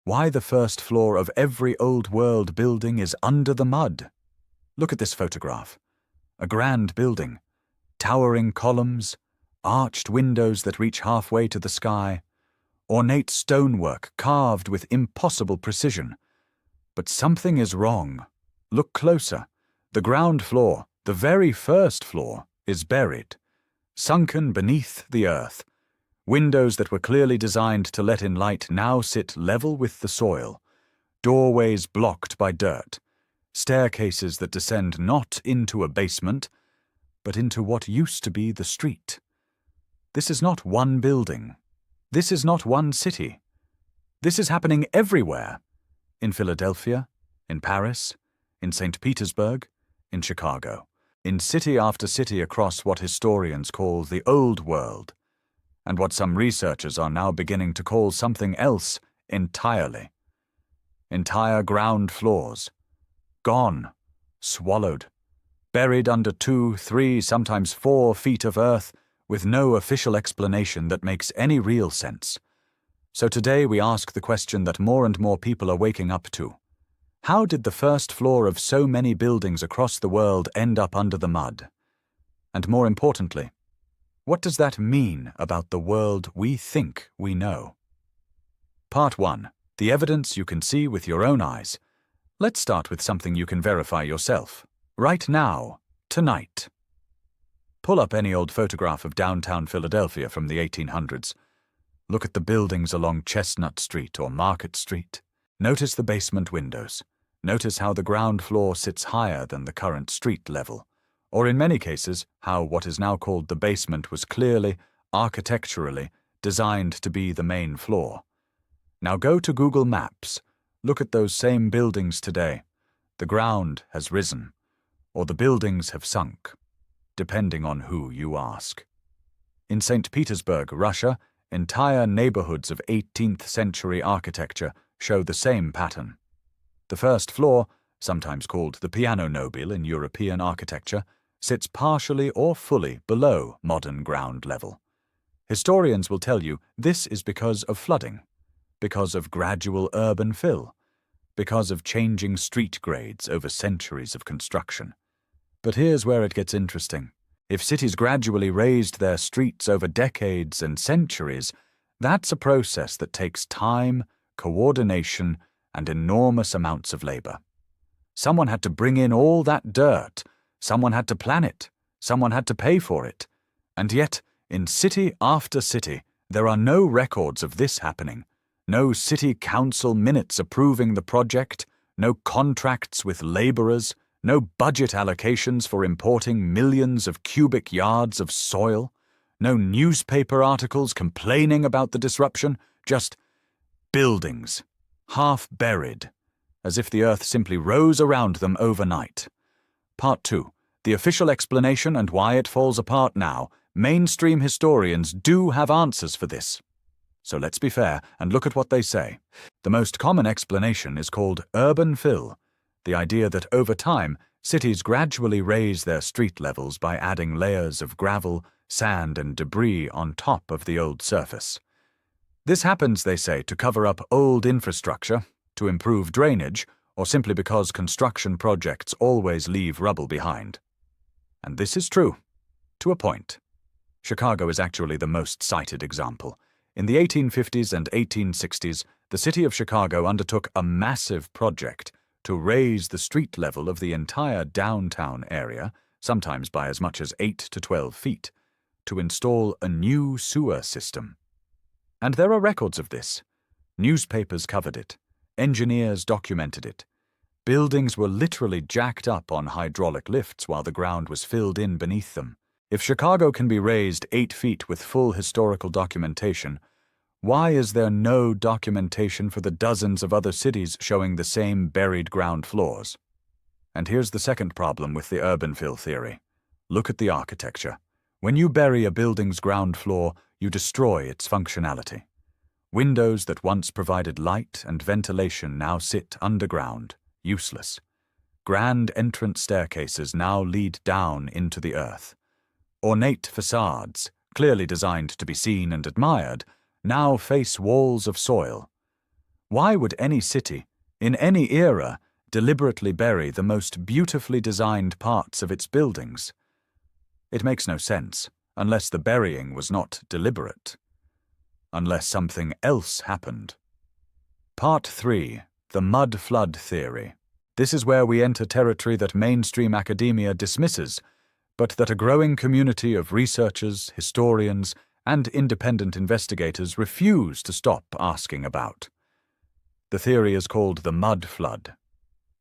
Why the first floor of every old-world building is under the mud. Look at this photograph. A grand building, towering columns, arched windows that reach halfway to the sky, ornate stonework carved with impossible precision. But something is wrong. Look closer. The ground floor, the very first floor, is buried, sunken beneath the earth. Windows that were clearly designed to let in light now sit level with the soil, doorways blocked by dirt, staircases that descend not into a basement, but into what used to be the street. This is not one building. This is not one city. This is happening everywhere. In Philadelphia, in Paris, in St. Petersburg, in Chicago, in city after city across what historians call the Old World, and what some researchers are now beginning to call something else entirely. Entire ground floors, gone, swallowed, buried under 2, 3, sometimes 4 feet of earth, with no official explanation that makes any real sense. So today we ask the question that more and more people are waking up to. How did the first floor of so many buildings across the world end up under the mud? And more importantly, what does that mean about the world we think we know? Part 1. The evidence you can see with your own eyes. Let's start with something you can verify yourself. Right now, tonight. Pull up any old photograph of downtown Philadelphia from the 1800s. Look at the buildings along Chestnut Street or Market Street. Notice the basement windows. Notice how the ground floor sits higher than the current street level. Or in many cases, how what is now called the basement was clearly, architecturally, designed to be the main floor. Now go to Google Maps. Look at those same buildings today. The ground has risen, or the buildings have sunk, depending on who you ask. In St. Petersburg, Russia, entire neighborhoods of 18th century architecture show the same pattern. The first floor, sometimes called the piano nobile in European architecture, sits partially or fully below modern ground level. Historians will tell you this is because of flooding, because of gradual urban fill, because of changing street grades over centuries of construction. But here's where it gets interesting. If cities gradually raised their streets over decades and centuries, that's a process that takes time, coordination, and enormous amounts of labor. Someone had to bring in all that dirt. Someone had to plan it. Someone had to pay for it. And yet, in city after city, there are no records of this happening. No city council minutes approving the project, no contracts with laborers, no budget allocations for importing millions of cubic yards of soil, no newspaper articles complaining about the disruption, just buildings, half buried, as if the earth simply rose around them overnight. Part 2. The official explanation and why it falls apart now. Mainstream historians do have answers for this. So let's be fair and look at what they say. The most common explanation is called urban fill, the idea that over time, cities gradually raise their street levels by adding layers of gravel, sand, and debris on top of the old surface. This happens, they say, to cover up old infrastructure, to improve drainage, or simply because construction projects always leave rubble behind. And this is true, to a point. Chicago is actually the most cited example. In the 1850s and 1860s, the city of Chicago undertook a massive project to raise the street level of the entire downtown area, sometimes by as much as 8 to 12 feet, to install a new sewer system. And there are records of this. Newspapers covered it. Engineers documented it. Buildings were literally jacked up on hydraulic lifts while the ground was filled in beneath them. If Chicago can be raised 8 feet with full historical documentation, why is there no documentation for the dozens of other cities showing the same buried ground floors? And here's the second problem with the urban fill theory. Look at the architecture. When you bury a building's ground floor, you destroy its functionality. Windows that once provided light and ventilation now sit underground, useless. Grand entrance staircases now lead down into the earth. Ornate facades, clearly designed to be seen and admired, now face walls of soil. Why would any city, in any era, deliberately bury the most beautifully designed parts of its buildings? It makes no sense, unless the burying was not deliberate. Unless something else happened. Part 3. The Mud Flood Theory. This is where we enter territory that mainstream academia dismisses, but that a growing community of researchers, historians, and independent investigators refuse to stop asking about. The theory is called the mud flood.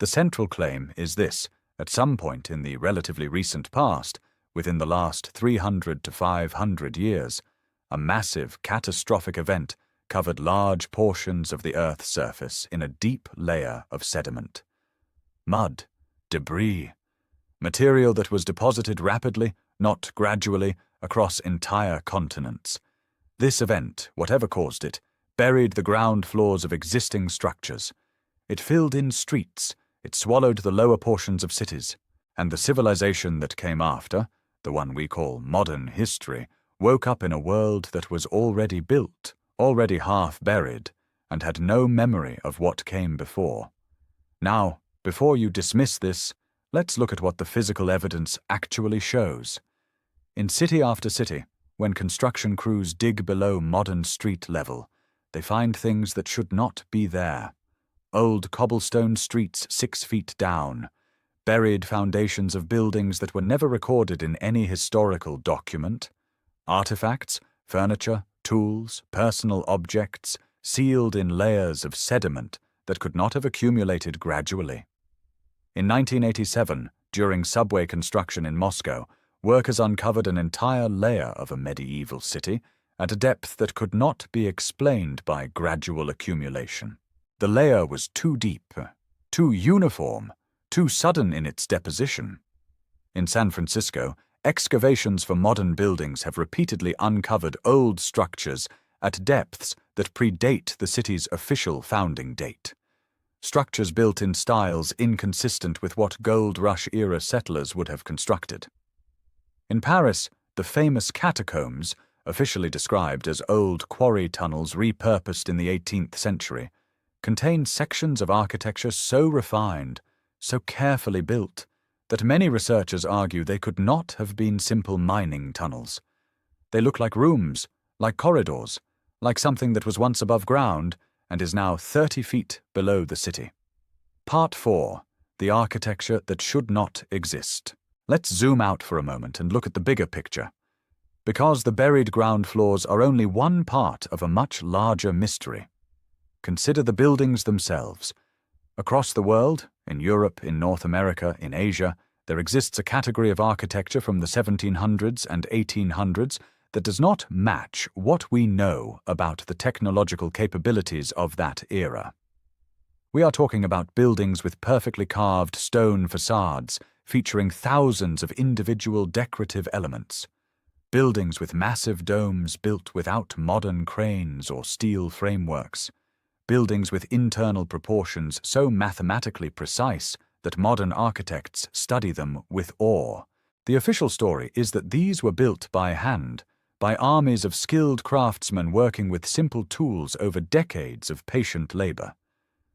The central claim is this: at some point in the relatively recent past, within the last 300 to 500 years, a massive, catastrophic event covered large portions of the Earth's surface in a deep layer of sediment. Mud, debris, material that was deposited rapidly, not gradually, across entire continents. This event, whatever caused it, buried the ground floors of existing structures. It filled in streets, it swallowed the lower portions of cities, and the civilization that came after, the one we call modern history, woke up in a world that was already built, already half buried, and had no memory of what came before. Now, before you dismiss this, let's look at what the physical evidence actually shows. In city after city, when construction crews dig below modern street level, they find things that should not be there. Old cobblestone streets 6 feet down, buried foundations of buildings that were never recorded in any historical document, artifacts, furniture, tools, personal objects, sealed in layers of sediment that could not have accumulated gradually. In 1987, during subway construction in Moscow, workers uncovered an entire layer of a medieval city at a depth that could not be explained by gradual accumulation. The layer was too deep, too uniform, too sudden in its deposition. In San Francisco, excavations for modern buildings have repeatedly uncovered old structures at depths that predate the city's official founding date. Structures built in styles inconsistent with what Gold Rush-era settlers would have constructed. In Paris, the famous catacombs, officially described as old quarry tunnels repurposed in the 18th century, contain sections of architecture so refined, so carefully built, that many researchers argue they could not have been simple mining tunnels. They look like rooms, like corridors, like something that was once above ground and is now 30 feet below the city. Part 4. The architecture that should not exist. Let's zoom out for a moment and look at the bigger picture. Because the buried ground floors are only one part of a much larger mystery. Consider the buildings themselves. Across the world, in Europe, in North America, in Asia, there exists a category of architecture from the 1700s and 1800s that does not match what we know about the technological capabilities of that era. We are talking about buildings with perfectly carved stone facades featuring thousands of individual decorative elements. Buildings with massive domes built without modern cranes or steel frameworks. Buildings with internal proportions so mathematically precise that modern architects study them with awe. The official story is that these were built by hand, by armies of skilled craftsmen working with simple tools over decades of patient labor.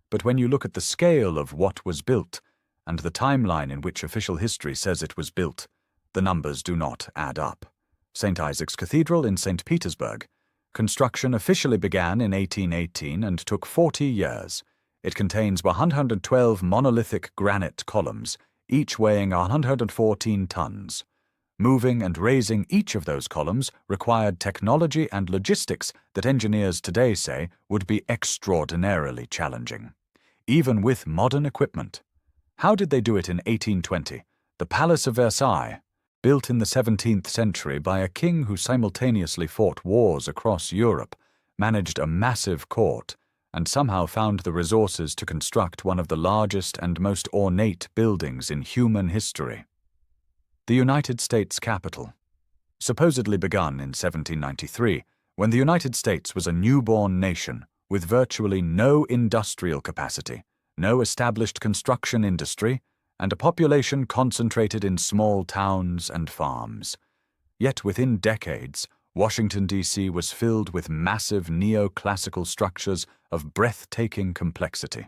But when you look at the scale of what was built, and the timeline in which official history says it was built, the numbers do not add up. St. Isaac's Cathedral in St. Petersburg. Construction officially began in 1818 and took 40 years. It contains 112 monolithic granite columns, each weighing 114 tons. Moving and raising each of those columns required technology and logistics that engineers today say would be extraordinarily challenging, even with modern equipment. How did they do it in 1820? The Palace of Versailles, built in the 17th century by a king who simultaneously fought wars across Europe, managed a massive court, and somehow found the resources to construct one of the largest and most ornate buildings in human history. The United States Capitol. Supposedly begun in 1793, when the United States was a newborn nation with virtually no industrial capacity, no established construction industry, and a population concentrated in small towns and farms. Yet within decades, Washington, D.C. was filled with massive neoclassical structures of breathtaking complexity.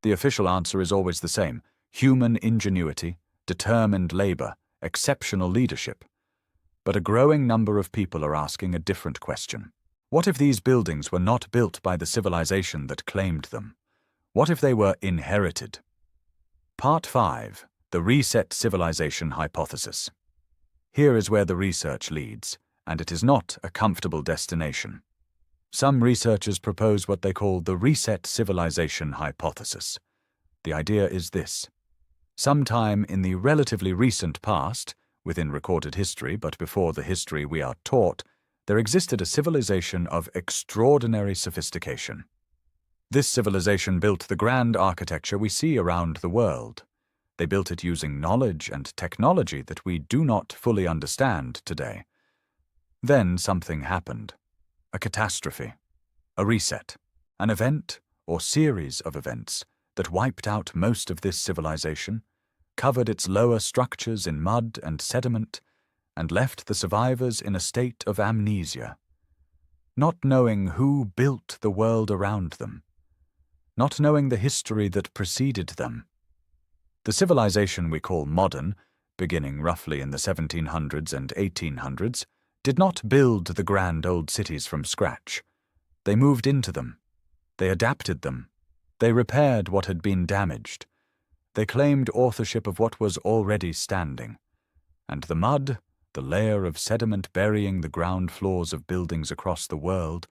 The official answer is always the same: human ingenuity, determined labor, exceptional leadership. But a growing number of people are asking a different question. What if these buildings were not built by the civilization that claimed them? What if they were inherited? Part 5. The Reset Civilization Hypothesis. Here is where the research leads, and it is not a comfortable destination. Some researchers propose what they call the Reset Civilization Hypothesis. The idea is this: sometime in the relatively recent past, within recorded history but before the history we are taught, there existed a civilization of extraordinary sophistication. This civilization built the grand architecture we see around the world. They built it using knowledge and technology that we do not fully understand today. Then something happened. A catastrophe. A reset. An event or series of events that wiped out most of this civilization, covered its lower structures in mud and sediment, and left the survivors in a state of amnesia, not knowing who built the world around them, not knowing the history that preceded them. The civilization we call modern, beginning roughly in the 1700s and 1800s, did not build the grand old cities from scratch. They moved into them. They adapted them. They repaired what had been damaged. They claimed authorship of what was already standing. And the mud, the layer of sediment burying the ground floors of buildings across the world,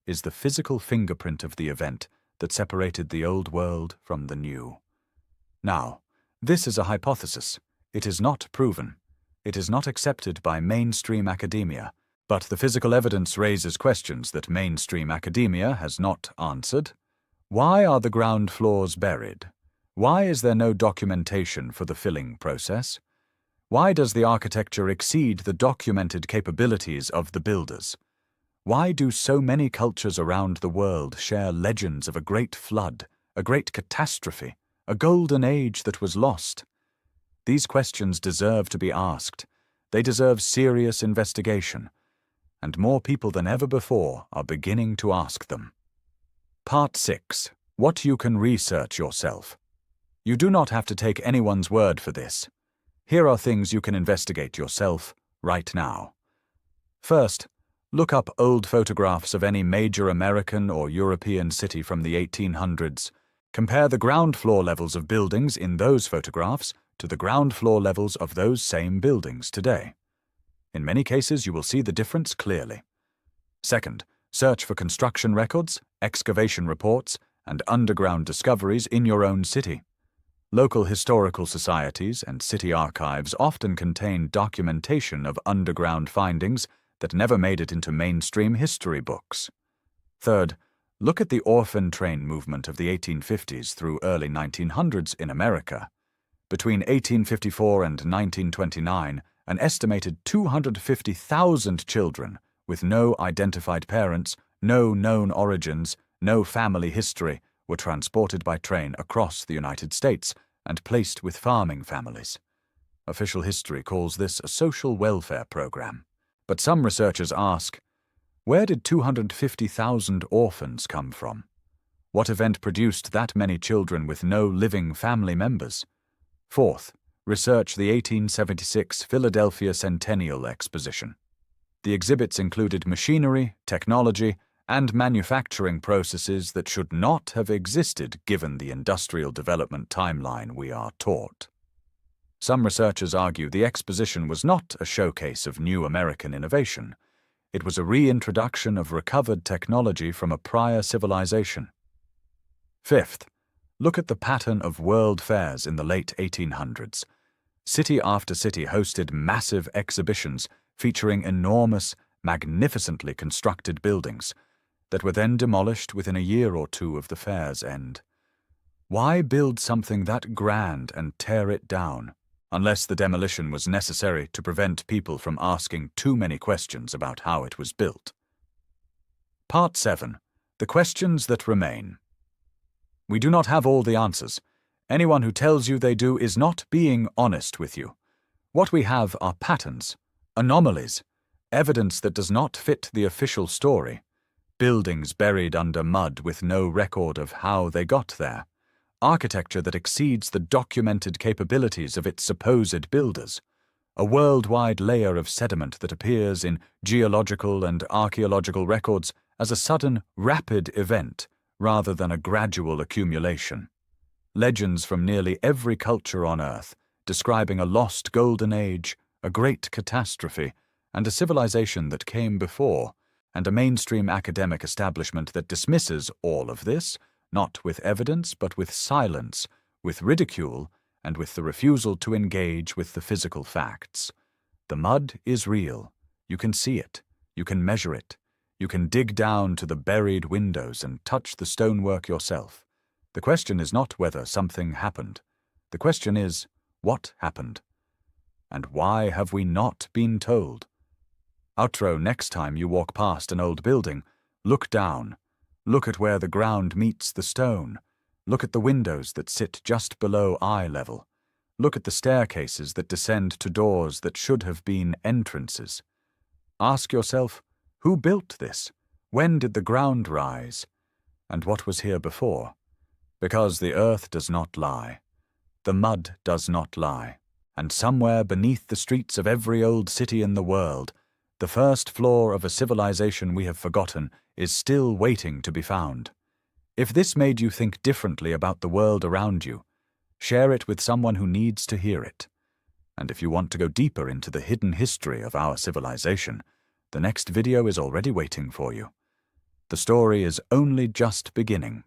is the physical fingerprint of the event that separated the old world from the new. Now, this is a hypothesis. It is not proven. It is not accepted by mainstream academia, but the physical evidence raises questions that mainstream academia has not answered. Why are the ground floors buried? Why is there no documentation for the filling process? Why does the architecture exceed the documented capabilities of the builders? Why do so many cultures around the world share legends of a great flood, a great catastrophe, a golden age that was lost? These questions deserve to be asked. They deserve serious investigation, and more people than ever before are beginning to ask them. Part 6. What you can research yourself. You do not have to take anyone's word for this. Here are things you can investigate yourself right now. First, look up old photographs of any major American or European city from the 1800s. Compare the ground floor levels of buildings in those photographs to the ground floor levels of those same buildings today. In many cases, you will see the difference clearly. Second, search for construction records, excavation reports, and underground discoveries in your own city. Local historical societies and city archives often contain documentation of underground findings that never made it into mainstream history books. Third, look at the orphan train movement of the 1850s through early 1900s in America. Between 1854 and 1929, an estimated 250,000 children with no identified parents, no known origins, no family history were transported by train across the United States and placed with farming families. Official history calls this a social welfare program. But some researchers ask, where did 250,000 orphans come from? What event produced that many children with no living family members? Fourth, research the 1876 Philadelphia Centennial Exposition. The exhibits included machinery, technology, and manufacturing processes that should not have existed given the industrial development timeline we are taught. Some researchers argue the exposition was not a showcase of new American innovation. It was a reintroduction of recovered technology from a prior civilization. Fifth, look at the pattern of world fairs in the late 1800s. City after city hosted massive exhibitions featuring enormous, magnificently constructed buildings that were then demolished within a year or two of the fair's end. Why build something that grand and tear it down, unless the demolition was necessary to prevent people from asking too many questions about how it was built? Part 7. The questions that remain. We do not have all the answers. Anyone who tells you they do is not being honest with you. What we have are patterns, anomalies, evidence that does not fit the official story, buildings buried under mud with no record of how they got there, architecture that exceeds the documented capabilities of its supposed builders, a worldwide layer of sediment that appears in geological and archaeological records as a sudden, rapid event rather than a gradual accumulation. Legends from nearly every culture on Earth describing a lost golden age, a great catastrophe, and a civilization that came before, and a mainstream academic establishment that dismisses all of this, not with evidence but with silence, with ridicule, and with the refusal to engage with the physical facts. The mud is real. You can see it. You can measure it. You can dig down to the buried windows and touch the stonework yourself. The question is not whether something happened. The question is, what happened? And why have we not been told? Outro: next time you walk past an old building, look down. Look at where the ground meets the stone. Look at the windows that sit just below eye level. Look at the staircases that descend to doors that should have been entrances. Ask yourself, who built this? When did the ground rise? And what was here before? Because the earth does not lie. The mud does not lie. And somewhere beneath the streets of every old city in the world, the first floor of a civilization we have forgotten is still waiting to be found. If this made you think differently about the world around you, share it with someone who needs to hear it. And if you want to go deeper into the hidden history of our civilization, the next video is already waiting for you. The story is only just beginning.